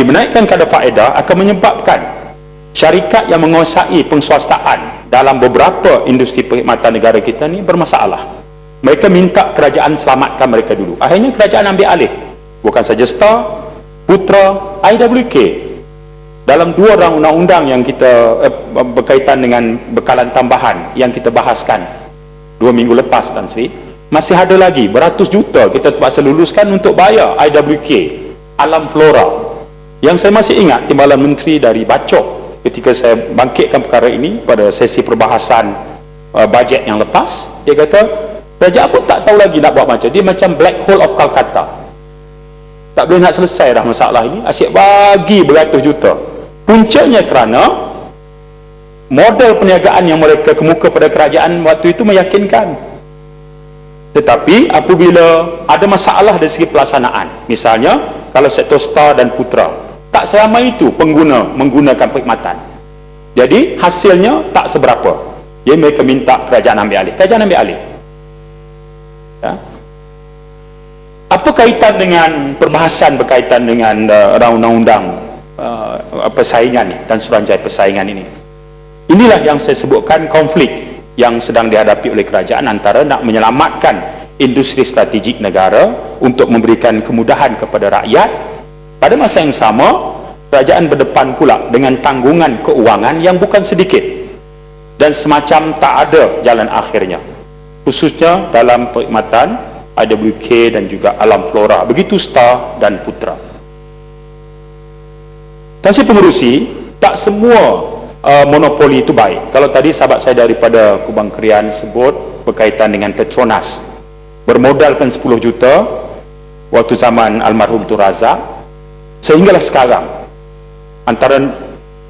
menaikkan kadar faedah akan menyebabkan syarikat yang menguasai penguasaan dalam beberapa industri perkhidmatan negara kita ni bermasalah. Mereka minta kerajaan selamatkan mereka dulu. Akhirnya kerajaan ambil alih. Bukan saja Star, Putra, IWK. Dalam dua undang-undang yang kita berkaitan dengan bekalan tambahan yang kita bahaskan 2 minggu lepas, Tan Sri, masih ada lagi beratus juta kita terpaksa luluskan untuk bayar IWK, Alam Flora. Yang saya masih ingat timbalan menteri dari Bacok ketika saya bangkitkan perkara ini pada sesi perbahasan bajet yang lepas, dia kata kerajaan pun tak tahu lagi nak buat macam dia, macam black hole of Calcutta, tak boleh nak selesai dah masalah ini, asyik bagi beratus juta. Puncanya kerana model perniagaan yang mereka kemuka pada kerajaan waktu itu meyakinkan. Tetapi apabila ada masalah dari segi pelaksanaan, misalnya kalau sektor Star dan Putra, tak selama itu pengguna menggunakan perkhidmatan, jadi hasilnya tak seberapa. Jadi mereka minta kerajaan ambil alih. Kerajaan ambil alih. Ya. Apa kaitan dengan perbahasan berkaitan dengan undang-undang persaingan dan suruhanjaya persaingan ini? Inilah yang saya sebutkan konflik yang sedang dihadapi oleh kerajaan antara nak menyelamatkan industri strategik negara untuk memberikan kemudahan kepada rakyat. Pada masa yang sama, kerajaan berdepan pula dengan tanggungan keuangan yang bukan sedikit dan semacam tak ada jalan akhirnya, khususnya dalam perkhidmatan IWK dan juga Alam Flora, begitu Star dan Putra. Tansi pengurusi, tak semua monopoli itu baik. Kalau tadi sahabat saya daripada Kubang Krian sebut berkaitan dengan Petronas, bermodalkan 10 juta waktu zaman almarhum Tun Razak, sehinggalah sekarang antara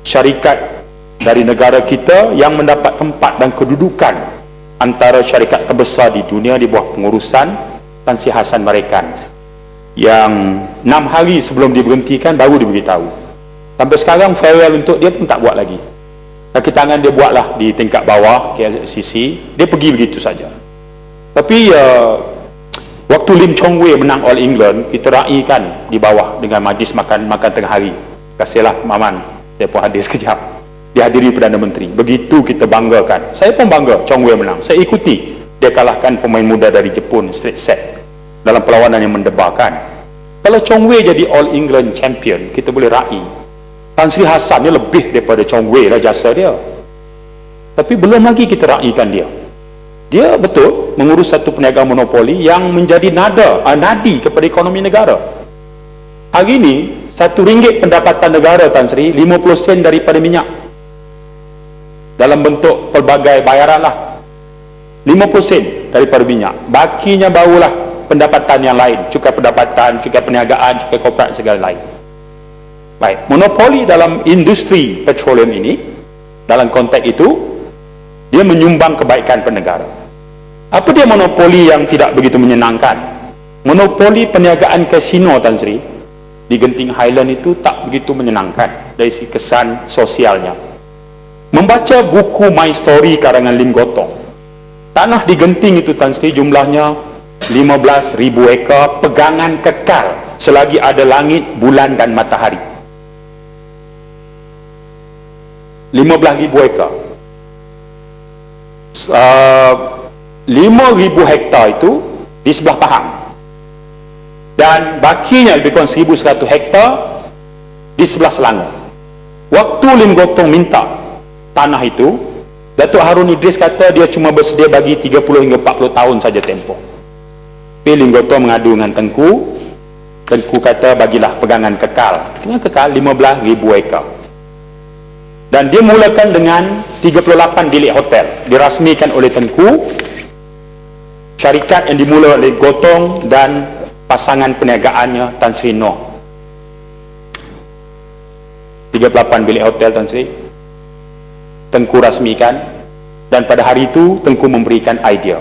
syarikat dari negara kita yang mendapat tempat dan kedudukan antara syarikat terbesar di dunia di bawah pengurusan Tan Sri Hassan Mairekan, yang 6 hari sebelum diberhentikan baru diberitahu. Sampai sekarang farewell untuk dia pun tak buat lagi. Kaki tangan dia buatlah di tingkat bawah KLCC, dia pergi begitu saja. Tapi waktu Lim Chong Wei menang All England, kita raikan di bawah dengan majlis makan tengah hari. Kasihlah Maman, saya pun hadir sekejap, dihadiri Perdana Menteri. Begitu kita banggakan. Saya pun bangga Chong Wei menang. Saya ikuti dia kalahkan pemain muda dari Jepun straight set dalam perlawanan yang mendebarkan. Kalau Chong Wei jadi All England champion, kita boleh raih. Tan Sri Hassan ni lebih daripada Chong Wei lah jasa dia. Tapi belum lagi kita raikan dia. Dia betul mengurus satu perniagaan monopoli yang menjadi nadi kepada ekonomi negara. Hari ini RM1 pendapatan negara, Tan Sri, 50 sen daripada minyak dalam bentuk pelbagai bayaran lah. 50 sen daripada minyak, bakinya barulah pendapatan yang lain, cukai pendapatan, cukai perniagaan, cukai korporat, segala lain. Baik, monopoli dalam industri petroleum ini, dalam konteks itu dia menyumbang kebaikan pada negara. Apa dia monopoli yang tidak begitu menyenangkan? Monopoli perniagaan kasino, Tan Sri, di Genting Highland itu tak begitu menyenangkan dari segi kesan sosialnya. Membaca buku My Story karangan Lim Gotong, tanah di Genting itu, Tan Sri, jumlahnya 15,000 ekar pegangan kekal selagi ada langit, bulan dan matahari. 15,000 ekar. 5,000 hektar itu di sebelah Pahang, dan bakinya lebih kurang 1,100 hektar di sebelah Selangor. Waktu Lim Gotong minta tanah itu, Datuk Harun Idris kata dia cuma bersedia bagi 30 hingga 40 tahun saja tempoh. Tapi Lim Gotong mengadu dengan Tengku. Tengku kata bagilah pegangan kekal. Pegangan kekal 15,000 ekar. Dan dia mulakan dengan 38 bilik hotel, dirasmikan oleh Tengku, syarikat yang dimula oleh Gotong dan pasangan perniagaannya Tan Sri Noh. 38 bilik hotel, Tan Sri, Tengku rasmikan. Dan pada hari itu Tengku memberikan idea,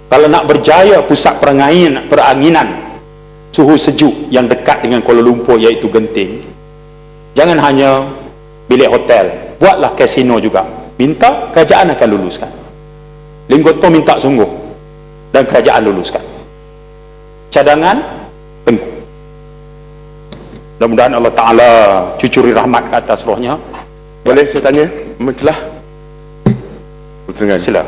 kalau nak berjaya pusat peranginan suhu sejuk yang dekat dengan Kuala Lumpur iaitu Genting, jangan hanya bilik hotel, buatlah kasino juga. Minta, kerajaan akan luluskan. Lim Gotong minta sungguh dan kerajaan luluskan. Cadangan Tengku. Mudah-mudahan Allah Ta'ala cucuri rahmat ke atas rohnya. Boleh saya tanya mencelah? Sila.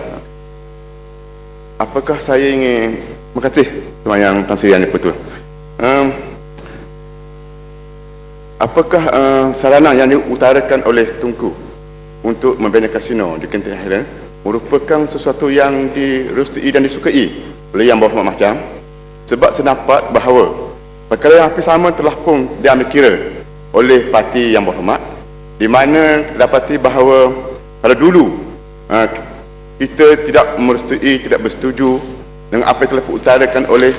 Apakah saya ingin, terima kasih Yang Tan Sri yang betul. Apakah sarana yang diutarakan oleh Tunku untuk membina kasino di Kinting Highland merupakan sesuatu yang direstui dan disukai oleh Yang Berhormat Mahkamah? Sebab saya nampak bahawa perkara yang hampir sama telah pun diambil kira oleh parti Yang Berhormat, di mana kita dapati bahawa pada dulu kita tidak merestui, tidak bersetuju dengan apa yang telah diutarakan oleh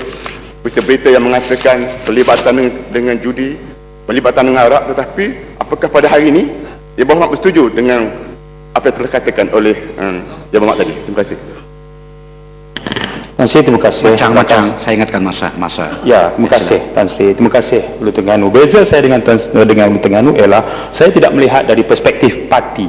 berita-berita yang mengatakan pelibatan dengan judi, pelibatan dengan arak, tetapi apakah pada hari ini Yang Berhormat bersetuju dengan apa yang telah dikatakan oleh Yang Berhormat tadi? Terima kasih. Tan Sri, terima kasih. Macam saya ingatkan masa. Ya, terima kasih Tan Sri. Terima kasih Ulu Terengganu. Beza saya dengan Ulu Terengganu ialah saya tidak melihat dari perspektif parti,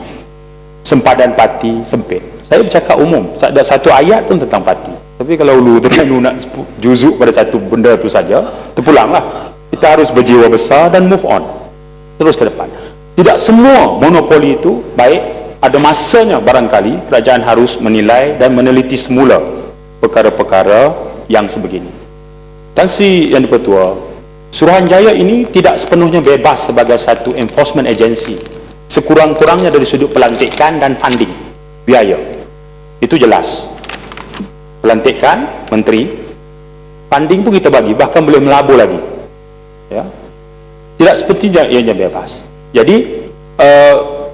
sempadan parti sempit. Saya bercakap umum. Ada satu ayat pun tentang parti. Tapi kalau Ulu Terengganu nak juzuk pada satu benda tu saja, terpulanglah. Kita harus berjiwa besar dan move on. Terus ke depan. Tidak semua monopoli itu baik. Ada masanya barangkali kerajaan harus menilai dan meneliti semula perkara-perkara yang sebegini. Tan Sri Yang Dipertua, Suruhanjaya ini tidak sepenuhnya bebas sebagai satu enforcement agency. Sekurang-kurangnya dari sudut pelantikan dan funding, biaya. Itu jelas. Pelantikan, menteri, funding pun kita bagi, bahkan boleh melabur lagi. Ya. Tidak sepertinya ianya bebas. Jadi,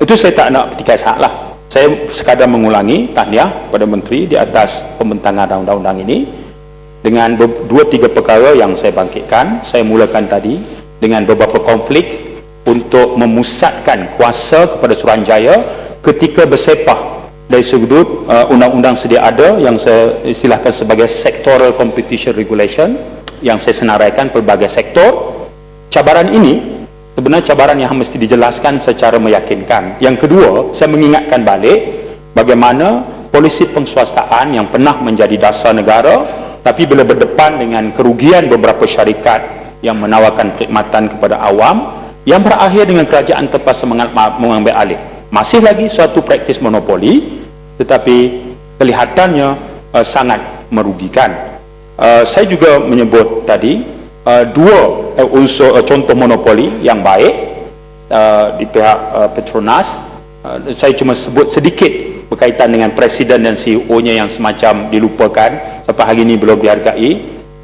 itu saya tak nak petikai sangat lah. Saya sekadar mengulangi tahniah pada menteri di atas pembentangan undang-undang ini dengan 2-3 perkara yang saya bangkitkan. Saya mulakan tadi dengan beberapa konflik untuk memusatkan kuasa kepada Suruhanjaya ketika bersepah dari sudut undang-undang sedia ada yang saya istilahkan sebagai sectoral competition regulation yang saya senaraikan pelbagai sektor. Cabaran ini sebenarnya cabaran yang mesti dijelaskan secara meyakinkan. Yang kedua, saya mengingatkan balik bagaimana polisi penguasaan yang pernah menjadi dasar negara tapi bila berdepan dengan kerugian beberapa syarikat yang menawarkan perkhidmatan kepada awam yang berakhir dengan kerajaan terpaksa mengambil alih. Masih lagi suatu praktis monopoli tetapi kelihatannya sangat merugikan. Saya juga menyebut tadi dua unsur contoh monopoli yang baik di pihak Petronas. Saya cuma sebut sedikit berkaitan dengan presiden dan CEO-nya yang semacam dilupakan sampai hari ini belum dihargai.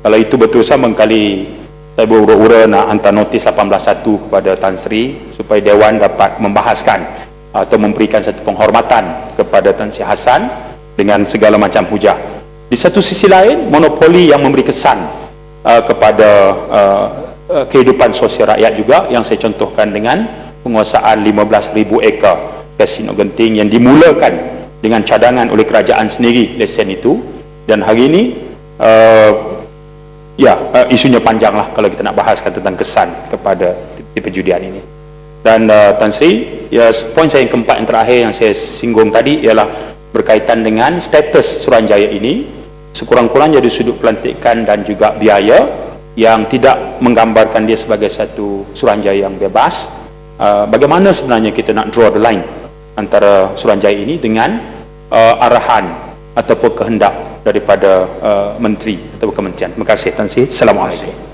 Kalau itu betul, saya mengkali saya berura-ura nak hantar notis 18.1 kepada Tan Sri supaya Dewan dapat membahaskan atau memberikan satu penghormatan kepada Tan Sri Hassan dengan segala macam hujah. Di satu sisi lain, monopoli yang memberi kesan kepada kehidupan sosial rakyat juga yang saya contohkan dengan penguasaan 15,000 ekar kasino Genting yang dimulakan dengan cadangan oleh kerajaan sendiri lesen itu, dan hari ini isunya panjang lah kalau kita nak bahaskan tentang kesan kepada perjudian ini. Dan Tan Sri, poin saya yang keempat yang terakhir yang saya singgung tadi ialah berkaitan dengan status Suruhanjaya ini sekurang-kurangnya dari sudut pelantikan dan juga biaya yang tidak menggambarkan dia sebagai satu Suruhanjaya yang bebas. Bagaimana sebenarnya kita nak draw the line antara Suruhanjaya ini dengan arahan ataupun kehendak daripada menteri atau kementerian. Terima kasih Tan Sri. Assalamualaikum.